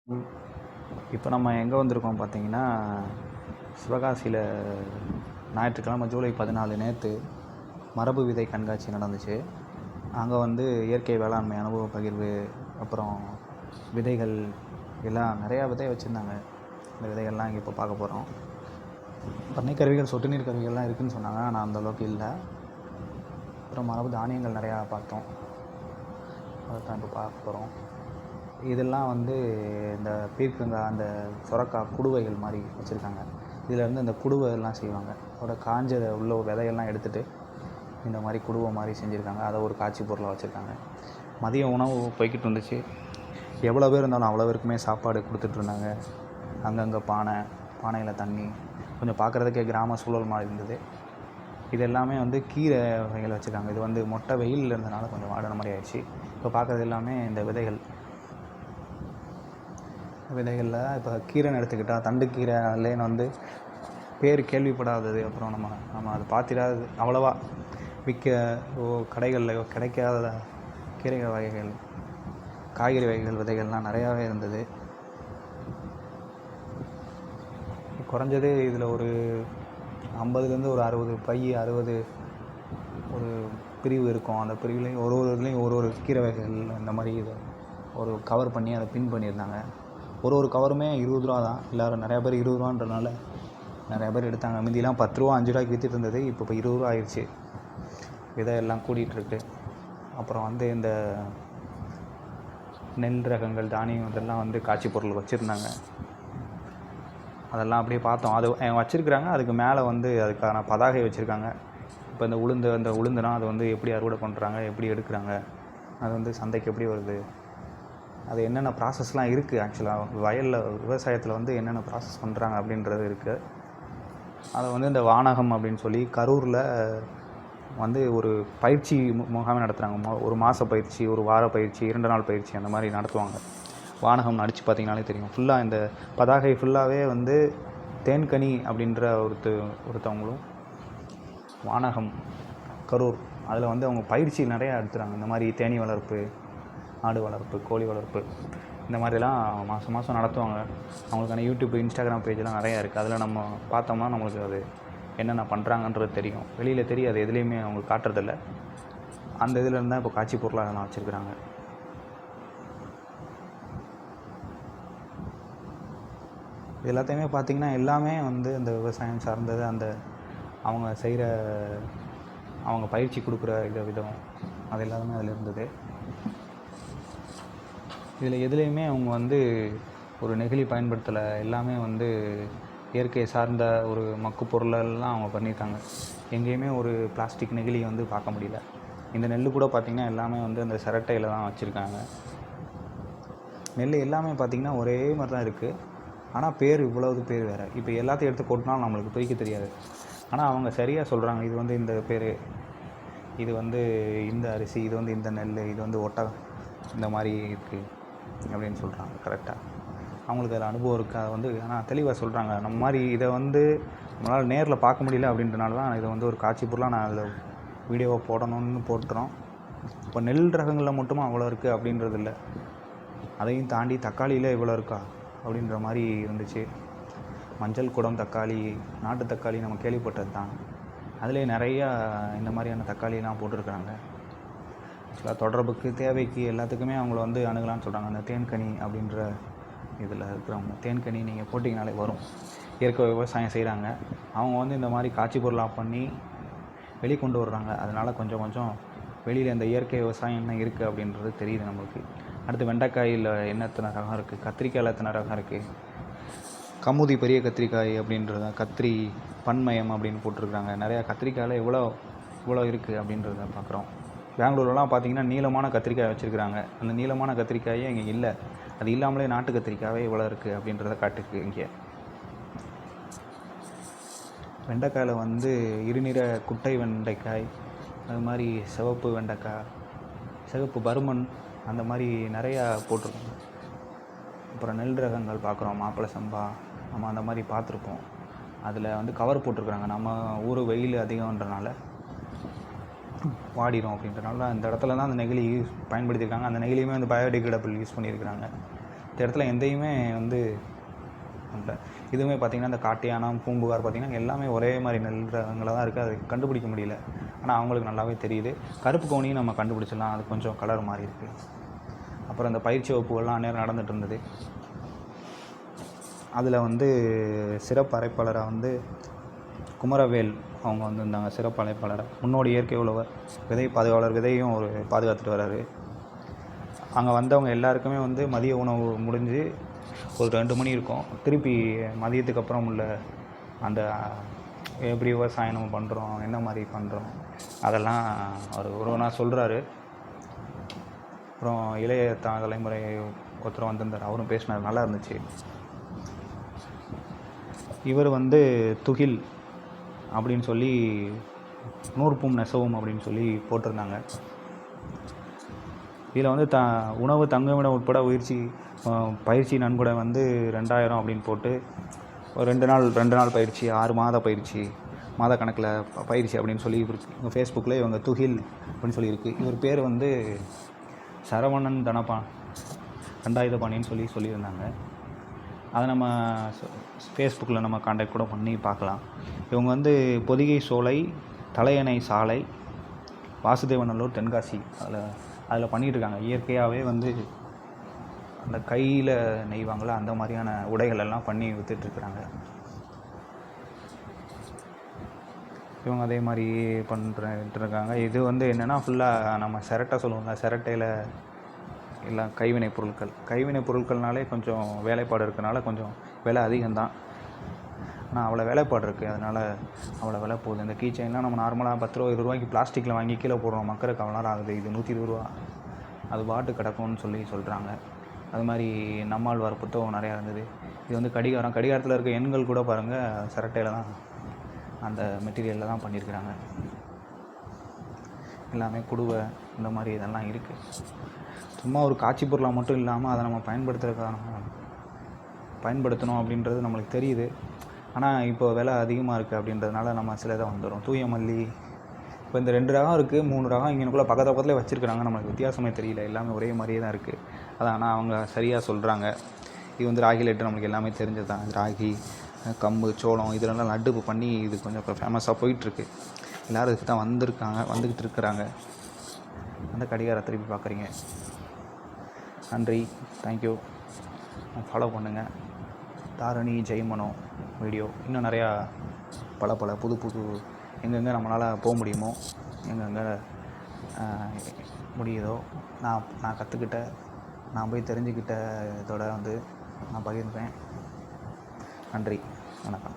இப்போ நம்ம எங்கே வந்திருக்கோம் பார்த்தீங்கன்னா, சிவகாசியில் ஞாயிற்றுக்கிழமை ஜூலை 14 நேற்று மரபு விதை கண்காட்சி நடந்துச்சு. அங்கே வந்து இயற்கை வேளாண்மை அனுபவ பகிர்வு, அப்புறம் விதைகள் எல்லாம் நிறையா விதை வச்சுருந்தாங்க. இந்த விதைகள்லாம் இங்கே இப்போ பார்க்க போகிறோம். பண்ணை கருவிகள், சொட்டு நீர் கருவிகள்லாம் இருக்குதுன்னு சொன்னாங்க, ஆனால் அந்தளவுக்கு இல்லை. அப்புறம் மரபு தானியங்கள் நிறையா பார்த்தோம். அதை தான் இப்போ பார்க்க போகிறோம். இதெல்லாம் வந்து இந்த பீர்க்கங்காய், அந்த சொரக்காய் குடுவைகள் மாதிரி வச்சுருக்காங்க. இதிலேருந்து இந்த குடுவை எல்லாம் செய்வாங்க. அதோட காஞ்ச உள்ள விதையெல்லாம் எடுத்துகிட்டு இந்த மாதிரி குடுவை மாதிரி செஞ்சுருக்காங்க. அதை ஒரு காட்சி பொருளாக வச்சுருக்காங்க. மதிய உணவு போய்கிட்டு இருந்துச்சு. எவ்வளோ பேர் இருந்தாலும் அவ்வளோ பேருக்குமே சாப்பாடு கொடுத்துட்ருந்தாங்க. அங்கங்கே பானையில் தண்ணி, கொஞ்சம் பார்க்குறதுக்கே கிராம சூழல் மாதிரி இருந்தது. இது எல்லாமே வந்து கீரை வகைகள் வச்சுருக்காங்க. இது வந்து மொட்டை வெயிலில் இருந்தனால கொஞ்சம் வாடின மாதிரி ஆயிடுச்சு. இப்போ பார்க்குறது எல்லாமே இந்த விதைகளில் இப்போ கீரைன்னு எடுத்துக்கிட்டால் தண்டுக்கீரை, அதுலேன்னு வந்து பேர் கேள்விப்படாதது, அப்புறம் நம்ம அதை பார்த்திடாதது, அவ்வளோவா கடைகளில் கிடைக்காத கீரைகள் வகைகள், காய்கறி வகைகள் விதைகள்லாம் நிறையாவே இருந்தது. குறைஞ்சது இதில் ஒரு 50லேருந்து ஒரு 60 ஒரு பிரிவு இருக்கும். அந்த பிரிவுலேயும் ஒரு இதுலேயும் ஒரு கீரை வகைகள் இந்த மாதிரி இதை ஒரு கவர் பண்ணி அதை பின் பண்ணியிருந்தாங்க. ஒரு கவருமே 20 ரூபா தான். எல்லோரும் நிறையா பேர் 20 ரூபான்றனால நிறையா பேர் எடுத்தாங்க. முந்திலாம் 10 ரூபா 5 ரூபாய்க்கு விற்றுட்டு இருந்தது. இப்போ 20 ரூபா ஆயிடுச்சு. விதை எல்லாம் கூடிகிட்ருக்கு. அப்புறம் வந்து இந்த நெல் ரகங்கள், தானியம் இதெல்லாம் வந்து காட்சி பொருள் வச்சுருந்தாங்க. அதெல்லாம் அப்படியே பார்த்தோம். அது வச்சுருக்குறாங்க. அதுக்கு மேலே வந்து அதுக்கான பதாகை வச்சுருக்காங்க. இப்போ இந்த உளுந்துனா அது வந்து எப்படி அறுவடை பண்ணுறாங்க, எப்படி எடுக்கிறாங்க, அது வந்து சந்தைக்கு எப்படி வருது, அது என்னென்ன ப்ராசஸ்லாம் இருக்குது, ஆக்சுவலாக வயலில் விவசாயத்தில் வந்து என்னென்ன ப்ராசஸ் பண்ணுறாங்க அப்படின்றது இருக்குது. அதை வந்து இந்த வானகம் அப்படின்னு சொல்லி கரூரில் வந்து ஒரு பயிற்சி முகாமே நடத்துகிறாங்க. ஒரு மாத பயிற்சி, ஒரு வார பயிற்சி, 2 நாள் பயிற்சி அந்த மாதிரி நடத்துவாங்க. வானகம் அடித்து பார்த்திங்கனாலே தெரியும். ஃபுல்லாக இந்த பதாகை ஃபுல்லாகவே வந்து தேன்கனி அப்படின்ற ஒருத்தவங்களும், வானகம் கரூர், அதில் வந்து அவங்க பயிற்சி நிறையா எடுத்துகிறாங்க. இந்த மாதிரி தேனீ வளர்ப்பு, ஆடு வளர்ப்பு, கோழி வளர்ப்பு, இந்த மாதிரிலாம் மாதம் நடத்துவாங்க. அவங்களுக்கான யூடியூப், இன்ஸ்டாகிராம் பேஜெலாம் நிறையா இருக்குது. அதில் நம்ம பார்த்தோம்னா நம்மளுக்கு அது என்னென்ன பண்ணுறாங்கன்றது தெரியும். வெளியில் தெரியாது, எதுலேயுமே அவங்க காட்டுறதில்ல. அந்த இதில் இருந்தால் இப்போ காட்சி பொருளாக அதெல்லாம் வச்சுருக்குறாங்க. இது எல்லாத்தையுமே பார்த்திங்கன்னா எல்லாமே வந்து அந்த விவசாயம் சார்ந்தது. அந்த அவங்க பயிற்சி கொடுக்குற விதம் அது எல்லாமே அதில் இருந்தது. இதில் எதுலேயுமே அவங்க வந்து ஒரு நெகிழி பயன்படுத்தலை. எல்லாமே வந்து இயற்கை சார்ந்த ஒரு மக்கு பொருளெல்லாம் அவங்க பண்ணியிருக்காங்க. எங்கேயுமே ஒரு பிளாஸ்டிக் நெகிழி வந்து பார்க்க முடியல. இந்த நெல் கூட பார்த்திங்கன்னா எல்லாமே வந்து அந்த சிரட்டையில் தான் வச்சுருக்காங்க. நெல் எல்லாமே பார்த்திங்கன்னா ஒரே மாதிரி தான் இருக்குது. ஆனால் இவ்வளவு பேர் வேறு. இப்போ எல்லாத்தையும் எடுத்து கொட்டினாலும் நம்மளுக்கு பிரிக்க தெரியாது. ஆனால் அவங்க சரியாக சொல்கிறாங்க. இது வந்து இந்த பேர், இது வந்து இந்த அரிசி, இது வந்து இந்த நெல், இது வந்து ஒட்டகம், இந்த மாதிரி இருக்குது அப்படின்னு சொல்கிறாங்க. கரெக்டாக அவங்களுக்கு அதில் அனுபவம் இருக்குது. அதை வந்து ஆனால் தெளிவாக சொல்கிறாங்க. நம்ம மாதிரி இதை வந்து நம்மளால் நேரில் பார்க்க முடியல அப்படின்றனால தான் இதை வந்து ஒரு காட்சி பொருளாக நான் அதில் வீடியோவை போடணும்னு போட்டுறோம். இப்போ நெல் ரகங்களில் மட்டுமா அவ்வளோ இருக்குது அப்படின்றது இல்லை. அதையும் தாண்டி தக்காளியில் இவ்வளோ இருக்கா அப்படின்ற மாதிரி இருந்துச்சு. மஞ்சள் குடம் தக்காளி, நாட்டு தக்காளி நம்ம கேள்விப்பட்டது தான். அதிலே நிறையா இந்த மாதிரியான தக்காளிலாம் போட்டிருக்கிறாங்க. ஆக்சுவலாக தொடர்புக்கு, தேவைக்கு, எல்லாத்துக்குமே அவங்கள வந்து அணுகலான்னு சொல்கிறாங்க. அந்த தேன்கனி அப்படின்ற இதில் இருக்கிறவங்க, தேன்கனி நீங்கள் போட்டிங்கனாலே வரும். இயற்கை விவசாயம் செய்கிறாங்க. அவங்க வந்து இந்த மாதிரி காட்சி பொருளாக பண்ணி வெளிக்கொண்டு வர்றாங்க. அதனால் கொஞ்சம் வெளியில் இந்த இயற்கை விவசாயம் என்ன இருக்குது அப்படின்றது தெரியுது நம்மளுக்கு. அடுத்து வெண்டைக்காயில் எத்தனை ரகம் இருக்குது, கத்திரிக்காயில் எத்தனை ரகம் இருக்குது, கமுதி பெரிய கத்திரிக்காய் அப்படின்றத, கத்திரி பன்மயம் அப்படின்னு போட்டிருக்காங்க. நிறையா கத்திரிக்காயில் இவ்வளோ இருக்குது அப்படின்றத பார்க்குறோம். பெங்களூர்லாம் பார்த்திங்கன்னா நீளமான கத்திரிக்காய் வச்சுருக்குறாங்க. அந்த நீளமான கத்திரிக்காயே இங்கே இல்லை. அது இல்லாமலே நாட்டு கத்திரிக்காயே இவ்வளோ இருக்குது அப்படின்றத காட்டுக்கு. இங்கே வெண்டைக்காயில் வந்து இருநிற குட்டை வெண்டைக்காய், அது மாதிரி சிவப்பு வெண்டைக்காய், சிவப்பு பருமன், அந்த மாதிரி நிறையா போட்டிருக்காங்க. அப்புறம் நெல் ரகங்கள் பார்க்குறோம். மாப்பிள்ளை சம்பா நம்ம அந்த மாதிரி பார்த்துருப்போம். அதில் வந்து கவர் போட்டிருக்குறாங்க. நம்ம ஊர் வெயில் அதிகம்ன்றனால வாடிடும் அப்படின்றனால இந்த இடத்துல தான் அந்த நெகிழி பயன்படுத்தியிருக்காங்க. அந்த நெகிழியுமே வந்து பயோடிகிரேடபிள் யூஸ் பண்ணியிருக்கிறாங்க. இந்த இடத்துல எந்தையுமே வந்து இல்லை. இதுவுமே பார்த்திங்கன்னா இந்த காட்டு யானை, பூம்புகார் பார்த்திங்கன்னா எல்லாமே ஒரே மாதிரி நெல் ரகங்களாக தான் இருக்குது. அது கண்டுபிடிக்க முடியல. ஆனால் அவங்களுக்கு நல்லாவே தெரியுது. கருப்பு கவுனியும் நம்ம கண்டுபிடிச்சிடலாம். அது கொஞ்சம் கலர் மாறி இருக்குது. அப்புறம் இந்த பயிற்சி வகுப்புகள்லாம் நேரம் நடந்துகிட்டு இருந்தது. அதில் வந்து சிறப்பு அழைப்பாளராக வந்து குமரவேல் அவங்க வந்திருந்தாங்க. சிறப்பு அழைப்பாளராக முன்னோடி இயற்கை உழவர் விதை பாதுகாவலர் விதையும் ஒரு பாதுகாத்துட்டு வர்றாரு. அங்கே வந்தவங்க எல்லாருக்குமே வந்து மதிய உணவு முடிஞ்சு ஒரு 2 மணி இருக்கும். திருப்பி மதியத்துக்கு அப்புறம் உள்ள அந்த எப்படி விவசாயம் நம்ம பண்ணுறோம், என்ன மாதிரி பண்ணுறோம், அதெல்லாம் அவர் ஒருவனாக சொல்கிறாரு. அப்புறம் இளைய தலைமுறை ஒருத்தர் வந்திருந்தார். அவரும் பேசினார், நல்லா இருந்துச்சு. இவர் வந்து துகில் அப்படின்னு சொல்லி நூற்பும் நெசவும் அப்படின்னு சொல்லி போட்டிருந்தாங்க. இதில் வந்து உணவு தங்குமிடம் உட்பட பயிற்சி நன்கொடை வந்து 2000 அப்படின்னு போட்டு ஒரு 2 நாள் பயிற்சி, 6 மாத பயிற்சி, மாத கணக்கில் பயிற்சி அப்படின்னு சொல்லி இவங்க ஃபேஸ்புக்கில் இவங்க துகில் அப்படின்னு சொல்லியிருக்கு. இவர் பேர் வந்து சரவணன் தண்டாயுதபாணின்னு சொல்லியிருந்தாங்க. அதை நம்ம ஃபேஸ்புக்கில் நம்ம கான்டாக்ட் கூட பண்ணி பார்க்கலாம். இவங்க வந்து பொதிகை சோலை, தலையணை சாலை, வாசுதேவநல்லூர், தென்காசி அதில் பண்ணிகிட்ருக்காங்க. இயற்கையாகவே வந்து அந்த கையில் நெய்வாங்கள அந்த மாதிரியான உடைகள் எல்லாம் பண்ணி விற்றுட்ருக்குறாங்க. இவங்க அதே மாதிரி பண்ணிட்டுருக்காங்க. இது வந்து என்னென்னா ஃபுல்லாக நம்ம சிரட்டை சொல்லுவாங்க. சிரட்டையில் எல்லாம் கைவினை பொருட்கள்னாலே கொஞ்சம் வேலைப்பாடு இருக்கனால கொஞ்சம் விலை அதிகம்தான். ஆனால் அவ்வளோ வேலைப்பாடு இருக்குது, அதனால் அவ்வளோ விலை போகுது. இந்த கீ செயின்லாம் நம்ம நார்மலாக 10 ரூபா 20 ரூபாய்க்கு பிளாஸ்டிக்கில் வாங்கி கீழே போடுறோம். மக்களுக்கு அவ்வளோ நேரம் ஆகுது. இது 120 ரூபா, அது பாட்டு கிடக்கும்னு சொல்கிறாங்க. அது மாதிரி நம்மாழ்வார் புத்தகம் நிறையா இருந்தது. இது வந்து கடிகாரத்தில் இருக்க எண்கள் கூட பாருங்கள் சிரட்டையில் தான், அந்த மெட்டீரியலில் தான் பண்ணியிருக்கிறாங்க. எல்லாமே குடுவை இந்த மாதிரி இதெல்லாம் இருக்குது. சும்மா ஒரு காட்சி பொருளாக மட்டும் இல்லாமல் அதை நம்ம பயன்படுத்தணும் அப்படின்றது நம்மளுக்கு தெரியுது. ஆனால் இப்போ விலை அதிகமாக இருக்குது அப்படின்றதுனால நம்ம சிலதை வந்துடும். தூய மல்லி இப்போ இந்த 2 ரகம் இருக்குது, 3 ரகம் இங்கனுக்குள்ளே பக்கத்துலேயே வச்சுருக்கிறாங்க. நம்மளுக்கு வித்தியாசமே தெரியல, எல்லாமே ஒரே மாதிரியே தான் இருக்குது. அதான் ஆனால் அவங்க சரியாக சொல்கிறாங்க. இது வந்து ராகி லட்டு நம்மளுக்கு எல்லாமே தெரிஞ்சது தான். ராகி, கம்பு, சோளம் இதெல்லாம் லட்டு பண்ணி இது கொஞ்சம் இப்போ ஃபேமஸாக போயிட்டுருக்கு. எல்லோரும் இதுக்கு தான் வந்துக்கிட்டு இருக்கிறாங்க. அந்த கடிகார திருப்பி பார்க்குறீங்க. நன்றி, தேங்க்யூ. ஃபாலோ பண்ணுங்கள். தாரணி ஜெய்மனோ வீடியோ இன்னும் நிறையா பல புது எங்கெங்கே நம்மளால் போக முடியுமோ, எங்கெங்கே முடியுதோ நான் கற்றுக்கிட்ட, நான் போய் தெரிஞ்சுக்கிட்ட இதோட வந்து நான் பகிர்ந்தேன். நன்றி, வணக்கம்.